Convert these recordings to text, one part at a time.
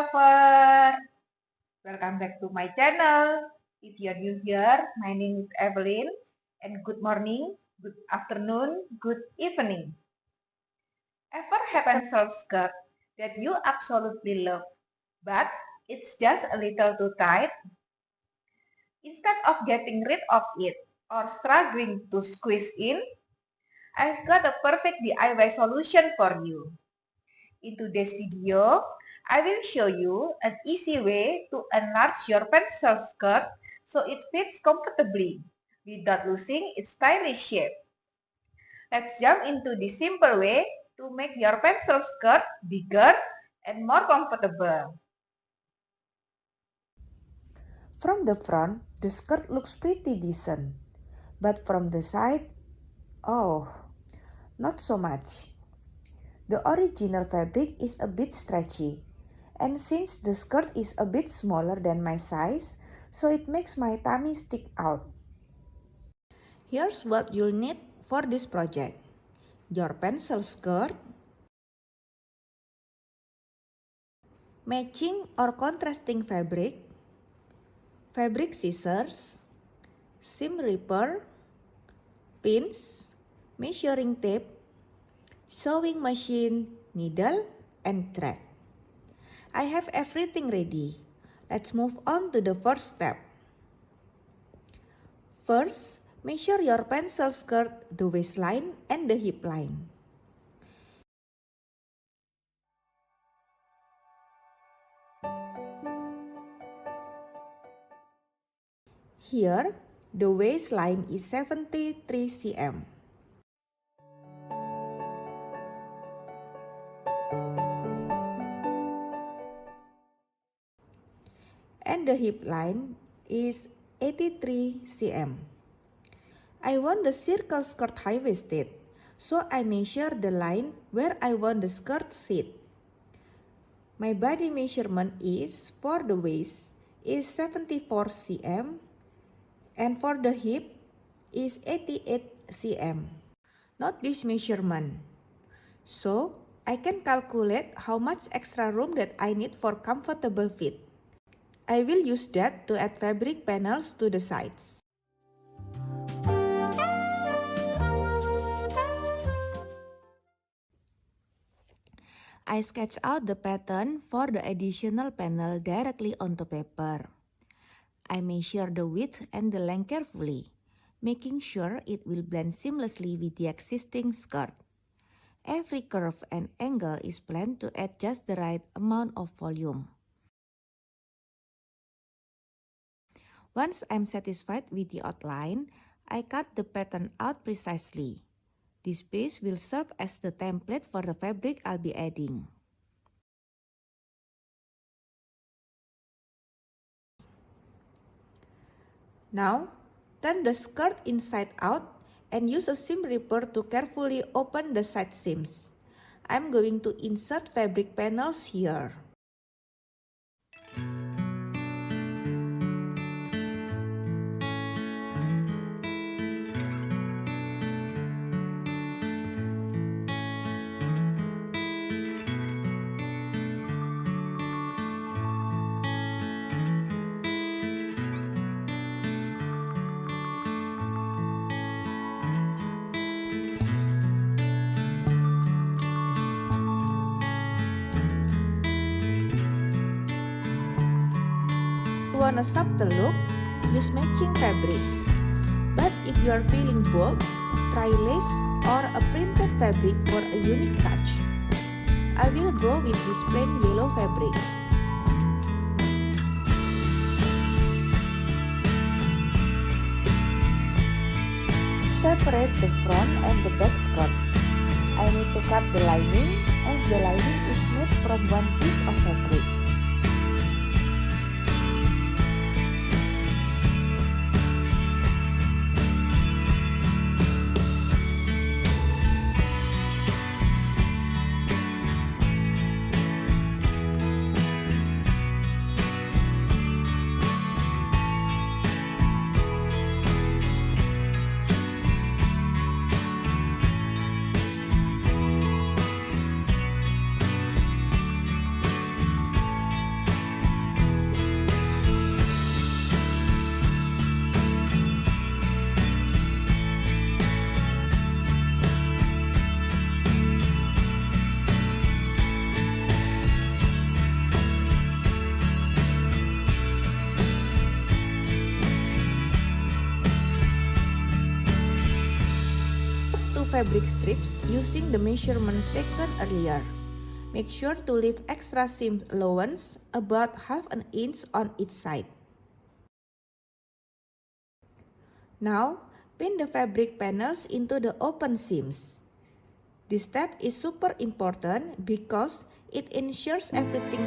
lover! Welcome back to my channel. If you're new here, my name is Evelyn and good morning, good afternoon, good evening. Ever have a pencil skirt that you absolutely love, but it's just a little too tight? Instead of getting rid of it or struggling to squeeze in, I've got a perfect DIY solution for you. In today's video, I will show you an easy way to enlarge your pencil skirt so it fits comfortably without losing its stylish shape. Let's jump into the simple way to make your pencil skirt bigger and more comfortable. From the front, the skirt looks pretty decent, but from the side, oh, not so much. The original fabric is a bit stretchy, and since the skirt is a bit smaller than my size, so it makes my tummy stick out. Here's what you'll need for this project: your pencil skirt, matching or contrasting fabric, fabric scissors, seam ripper, pins, measuring tape, sewing machine, needle, and thread. I have everything ready. Let's move on to the first step. First, measure your pencil skirt, the waistline and the hip line. Here, the waistline is 73 cm. And the hip line is 83 cm. I want the circle skirt high-waisted, so I measure the line where I want the skirt sit. My body measurement is, for the waist, is 74 cm, and for the hip is 88 cm. Note this measurement, so I can calculate how much extra room that I need for comfortable fit. I will use that to add fabric panels to the sides. I sketch out the pattern for the additional panel directly onto paper. I measure the width and the length carefully, making sure it will blend seamlessly with the existing skirt. Every curve and angle is planned to add just the right amount of volume. Once I'm satisfied with the outline, I cut the pattern out precisely. This piece will serve as the template for the fabric I'll be adding. Now, turn the skirt inside out and use a seam ripper to carefully open the side seams. I'm going to insert fabric panels here. If you want a subtle look, use matching fabric. But if you are feeling bold, try lace or a printed fabric for a unique touch. I will go with this plain yellow fabric. Separate the front and the back skirt. I need to cut the lining as the lining is made from one piece of fabric. fabric strips using the measurements taken earlier. Make sure to leave extra seam allowance, about half an inch on each side. Now, pin the fabric panels into the open seams. This step is super important because it ensures everything.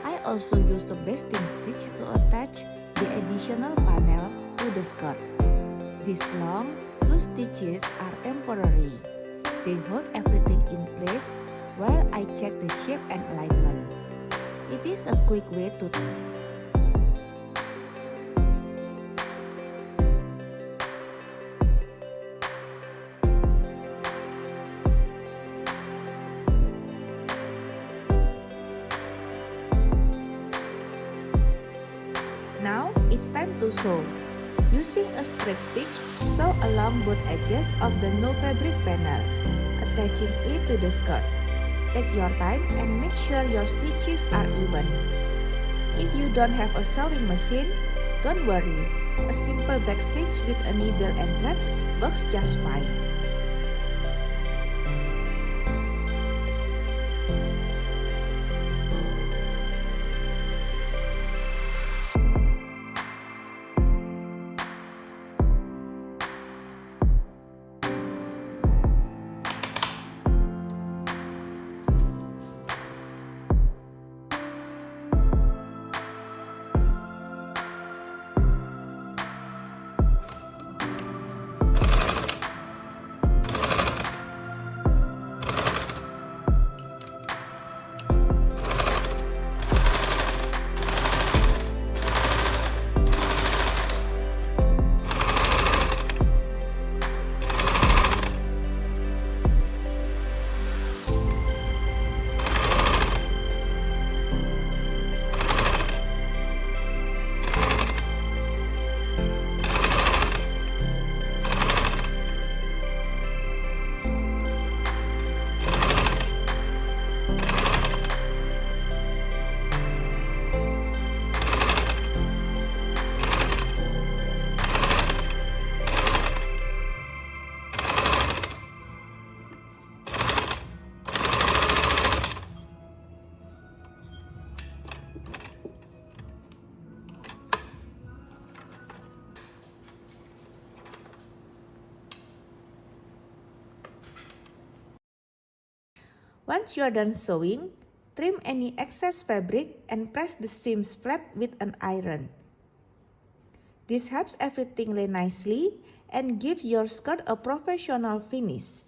I also use the basting stitch to attach the additional panel to the skirt. These long, loose stitches are temporary. They hold everything in place while I check the shape and alignment. It is a quick way to Now, it's time to sew. Using a straight stitch, sew along both edges of the no fabric panel, attaching it to the skirt. Take your time and make sure your stitches are even. If you don't have a sewing machine, don't worry. A simple backstitch with a needle and thread works just fine. Once you are done sewing, trim any excess fabric and press the seams flat with an iron. This helps everything lay nicely and gives your skirt a professional finish.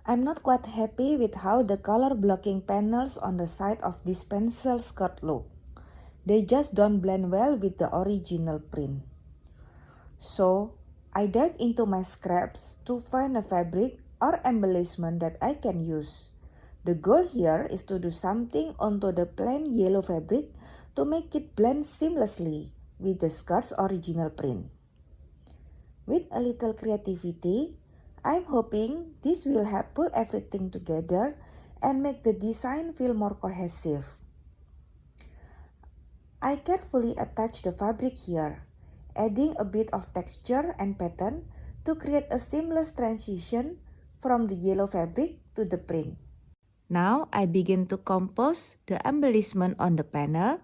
I'm not quite happy with how the color blocking panels on the side of this pencil skirt look. They just don't blend well with the original print. So, I dug into my scraps to find a fabric or embellishment that I can use. The goal here is to do something onto the plain yellow fabric to make it blend seamlessly with the skirt's original print. With a little creativity, I'm hoping this will help pull everything together and make the design feel more cohesive. I carefully attach the fabric here, adding a bit of texture and pattern to create a seamless transition from the yellow fabric to the print. Now I begin to compose the embellishment on the panel,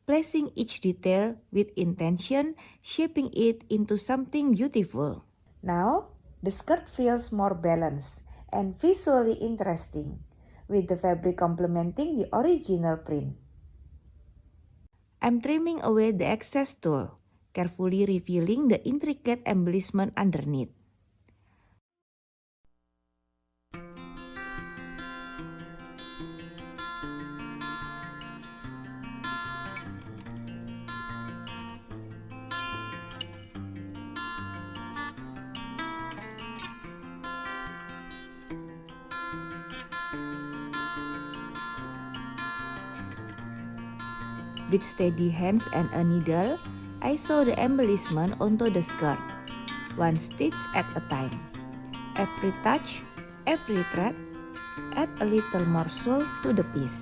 placing each detail with intention, shaping it into something beautiful. Now, the skirt feels more balanced and visually interesting, with the fabric complementing the original print. I'm trimming away the excess tulle, carefully revealing the intricate embellishment underneath. With steady hands and a needle, I sew the embellishment onto the skirt, one stitch at a time. Every touch every thread, add a little morsel to the piece.